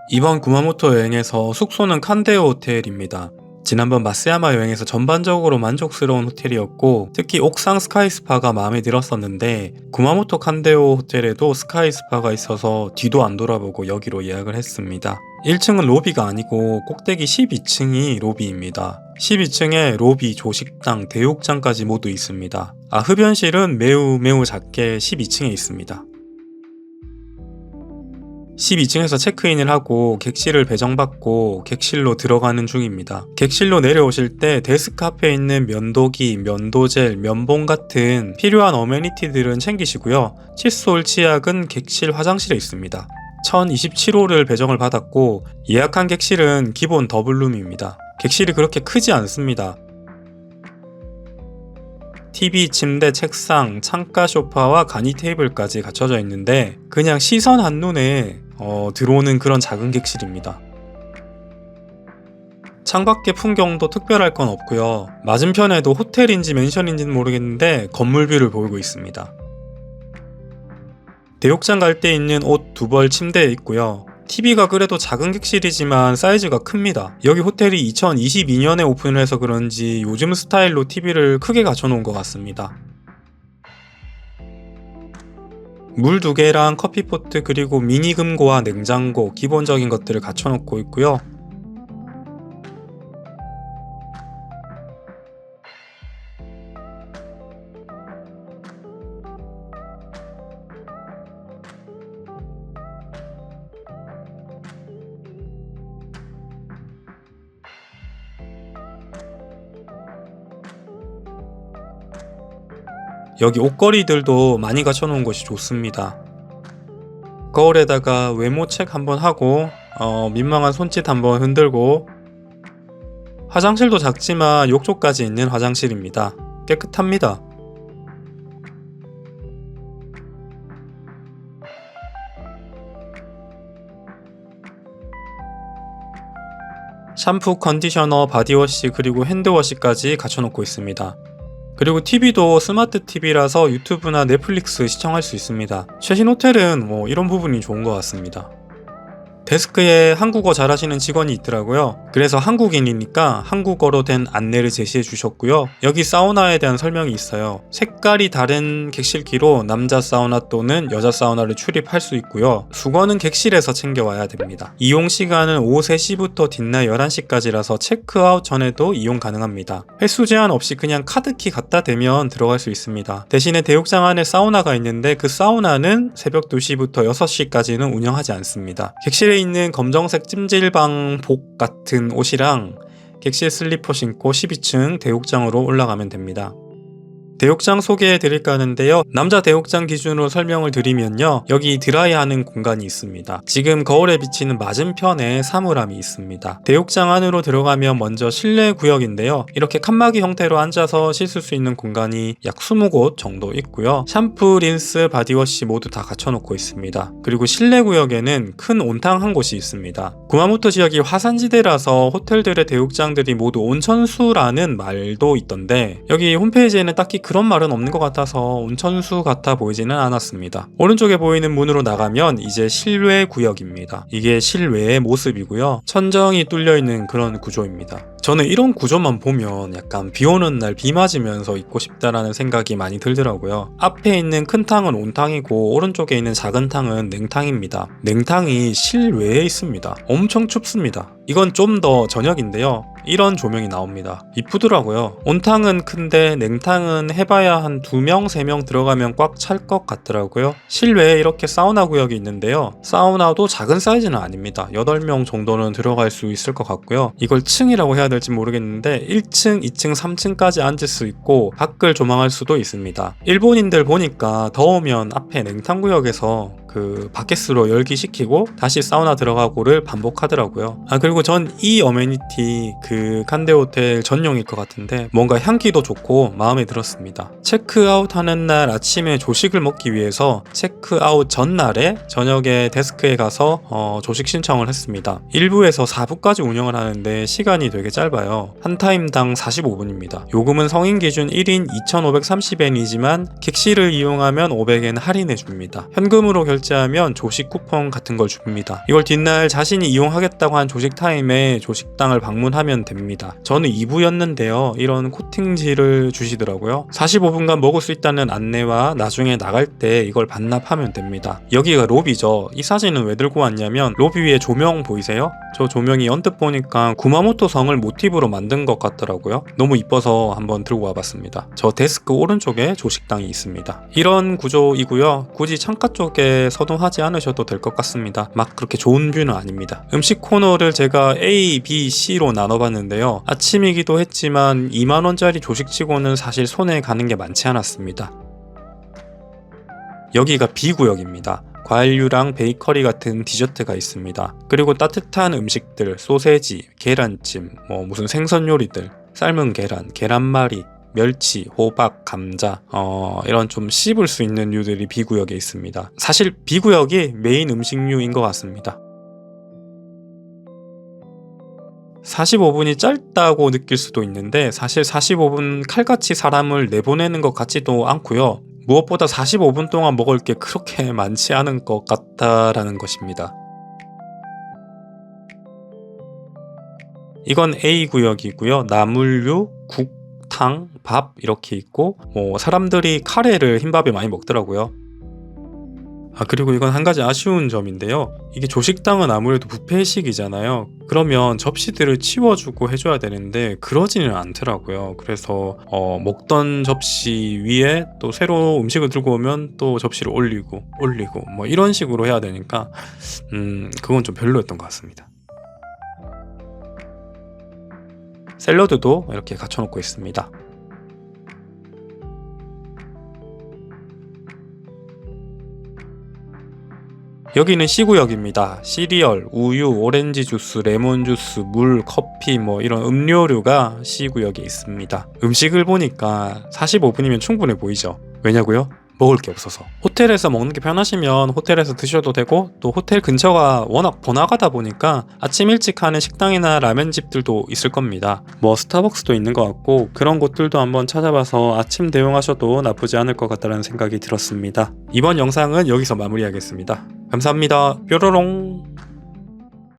이번 구마모토 여행에서 숙소는 칸데오 호텔입니다. 지난번 마쓰야마 여행에서 전반적으로 만족스러운 호텔이었고 특히 옥상 스카이스파가 마음에 들었었는데 구마모토 칸데오 호텔에도 스카이스파가 있어서 뒤도 안 돌아보고 여기로 예약을 했습니다. 1층은 로비가 아니고 꼭대기 12층이 로비입니다. 12층에 로비, 조식당, 대욕장까지 모두 있습니다. 흡연실은 매우 작게 12층에 있습니다. 12층에서 체크인을 하고 객실을 배정받고 객실로 들어가는 중입니다. 객실로 내려오실 때 데스크 앞에 있는 면도기, 면도젤, 면봉 같은 필요한 어메니티들은 챙기시고요. 칫솔, 치약은 객실 화장실에 있습니다. 1027호를 배정을 받았고 예약한 객실은 기본 더블룸입니다. 객실이 그렇게 크지 않습니다. TV, 침대, 책상, 창가 소파와 간이 테이블까지 갖춰져 있는데 그냥 시선 한눈에 들어오는 그런 작은 객실입니다. 창밖의 풍경도 특별할 건 없고요. 맞은편에도 호텔인지 맨션인지는 모르겠는데 건물뷰를 보이고 있습니다. 대욕장 갈 때 있는 옷 2벌 침대에 있고요. TV가 그래도 작은 객실이지만 사이즈가 큽니다. 여기 호텔이 2022년에 오픈을 해서 그런지 요즘 스타일로 TV를 크게 갖춰놓은 것 같습니다. 물 2개랑 커피포트 그리고 미니 금고와 냉장고 기본적인 것들을 갖춰놓고 있고요. 여기 옷걸이들도 많이 갖춰놓은 것이 좋습니다. 거울에다가 외모 체크 한번 하고 민망한 손짓 한번 흔들고 화장실도 작지만 욕조까지 있는 화장실입니다. 깨끗합니다. 샴푸, 컨디셔너, 바디워시 그리고 핸드워시까지 갖춰놓고 있습니다. 그리고 TV도 스마트 TV라서 유튜브나 넷플릭스 시청할 수 있습니다. 최신 호텔은 이런 부분이 좋은 것 같습니다. 데스크에 한국어 잘하시는 직원이 있더라고요. 그래서 한국인이니까 한국어로 된 안내를 제시해 주셨고요. 여기 사우나에 대한 설명이 있어요. 색깔이 다른 객실기로 남자 사우나 또는 여자 사우나를 출입할 수 있고요. 수건은 객실에서 챙겨와야 됩니다. 이용 시간은 오후 3시부터 뒷날 11시까지라서 체크아웃 전에도 이용 가능합니다. 횟수 제한 없이 그냥 카드키 갖다 대면 들어갈 수 있습니다. 대신에 대욕장 안에 사우나가 있는데 그 사우나는 새벽 2시부터 6시까지는 운영하지 않습니다. 객실에 있는 검정색 찜질방복 같은 옷이랑 객실 슬리퍼 신고 12층 대욕장으로 올라가면 됩니다. 대욕장 소개해 드릴까 하는데요. 남자 대욕장 기준으로 설명을 드리면요. 여기 드라이하는 공간이 있습니다. 지금 거울에 비치는 맞은편에 사물함이 있습니다. 대욕장 안으로 들어가면 먼저 실내 구역인데요. 이렇게 칸막이 형태로 앉아서 씻을 수 있는 공간이 약 20곳 정도 있고요. 샴푸, 린스, 바디워시 모두 다 갖춰놓고 있습니다. 그리고 실내 구역에는 큰 온탕 한 곳이 있습니다. 구마모토 지역이 화산지대라서 호텔들의 대욕장들이 모두 온천수라는 말도 있던데 여기 홈페이지에는 딱히 그런 말은 없는 것 같아서 온천수 같아 보이지는 않았습니다. 오른쪽에 보이는 문으로 나가면 이제 실외 구역입니다. 이게 실외의 모습이고요. 천정이 뚫려있는 그런 구조입니다. 저는 이런 구조만 보면 약간 비 오는 날 비 맞으면서 있고 싶다라는 생각이 많이 들더라고요. 앞에 있는 큰 탕은 온탕이고 오른쪽에 있는 작은 탕은 냉탕입니다. 냉탕이 실외에 있습니다. 엄청 춥습니다. 이건 좀 더 저녁인데요. 이런 조명이 나옵니다. 이쁘더라고요. 온탕은 큰데 냉탕은 해봐야 한 2명, 3명 들어가면 꽉 찰 것 같더라고요. 실외에 이렇게 사우나 구역이 있는데요. 사우나도 작은 사이즈는 아닙니다. 8명 정도는 들어갈 수 있을 것 같고요. 이걸 층이라고 해야 될지 모르겠는데 1층, 2층, 3층까지 앉을 수 있고 밖을 조망할 수도 있습니다. 일본인들 보니까 더우면 앞에 냉탕 구역에서 바켓으로 열기시키고 다시 사우나 들어가고를 반복하더라고요. 그리고 전 이 어메니티 칸데 호텔 전용일 것 같은데 뭔가 향기도 좋고 마음에 들었습니다. 체크아웃 하는 날 아침에 조식을 먹기 위해서 체크아웃 전날에 저녁에 데스크에 가서 조식 신청을 했습니다. 1부에서 4부까지 운영을 하는데 시간이 되게 짧아요. 한 타임당 45분입니다. 요금은 성인 기준 1인 2,530엔이지만 객실을 이용하면 500엔 할인해 줍니다. 현금으로 결제하면 조식 쿠폰 같은 걸 줍니다. 이걸 뒷날 자신이 이용하겠다고 한 조식 타임에 조식당을 방문하면 됩니다. 저는 2부였는데요. 이런 코팅지를 주시더라고요. 45분간 먹을 수 있다는 안내와 나중에 나갈 때 이걸 반납하면 됩니다. 여기가 로비죠. 이 사진은 왜 들고 왔냐면 로비 위에 조명 보이세요? 저 조명이 언뜻 보니까 구마모토 성을 모티브로 만든 것 같더라고요. 너무 이뻐서 한번 들고 와봤습니다. 저 데스크 오른쪽에 조식당이 있습니다. 이런 구조이고요. 굳이 창가 쪽에 서동하지 않으셔도 될 것 같습니다. 막 그렇게 좋은 뷰는 아닙니다. 음식 코너를 제가 A, B, C로 나눠봤는데요. 아침이기도 했지만 2만원짜리 조식치고는 사실 손에 가는 게 많지 않았습니다. 여기가 B구역입니다. 과일류랑 베이커리 같은 디저트가 있습니다. 그리고 따뜻한 음식들, 소세지, 계란찜, 무슨 생선 요리들, 삶은 계란, 계란말이, 멸치, 호박, 감자 이런 좀 씹을 수 있는 류들이 B구역에 있습니다. 사실 B구역이 메인 음식류인 것 같습니다. 45분이 짧다고 느낄 수도 있는데 사실 45분 칼같이 사람을 내보내는 것 같지도 않고요. 무엇보다 45분 동안 먹을 게 그렇게 많지 않은 것 같다라는 것입니다. 이건 A구역이고요. 나물류, 국, 탕, 밥 이렇게 있고 사람들이 카레를 흰밥에 많이 먹더라고요. 그리고 이건 한 가지 아쉬운 점인데요. 이게 조식당은 아무래도 뷔페식이잖아요. 그러면 접시들을 치워주고 해줘야 되는데 그러지는 않더라고요. 그래서 먹던 접시 위에 또 새로 음식을 들고 오면 또 접시를 올리고 이런 식으로 해야 되니까 그건 좀 별로였던 것 같습니다. 샐러드도 이렇게 갖춰놓고 있습니다. 여기는 C구역입니다. 시리얼, 우유, 오렌지 주스, 레몬 주스, 물, 커피 이런 음료류가 C구역에 있습니다. 음식을 보니까 45분이면 충분해 보이죠? 왜냐고요? 먹을 게 없어서. 호텔에서 먹는 게 편하시면 호텔에서 드셔도 되고 또 호텔 근처가 워낙 번화가다 보니까 아침 일찍 하는 식당이나 라면집들도 있을 겁니다. 스타벅스도 있는 것 같고 그런 곳들도 한번 찾아봐서 아침 대용하셔도 나쁘지 않을 것 같다는 생각이 들었습니다. 이번 영상은 여기서 마무리하겠습니다. 감사합니다. 뾰로롱.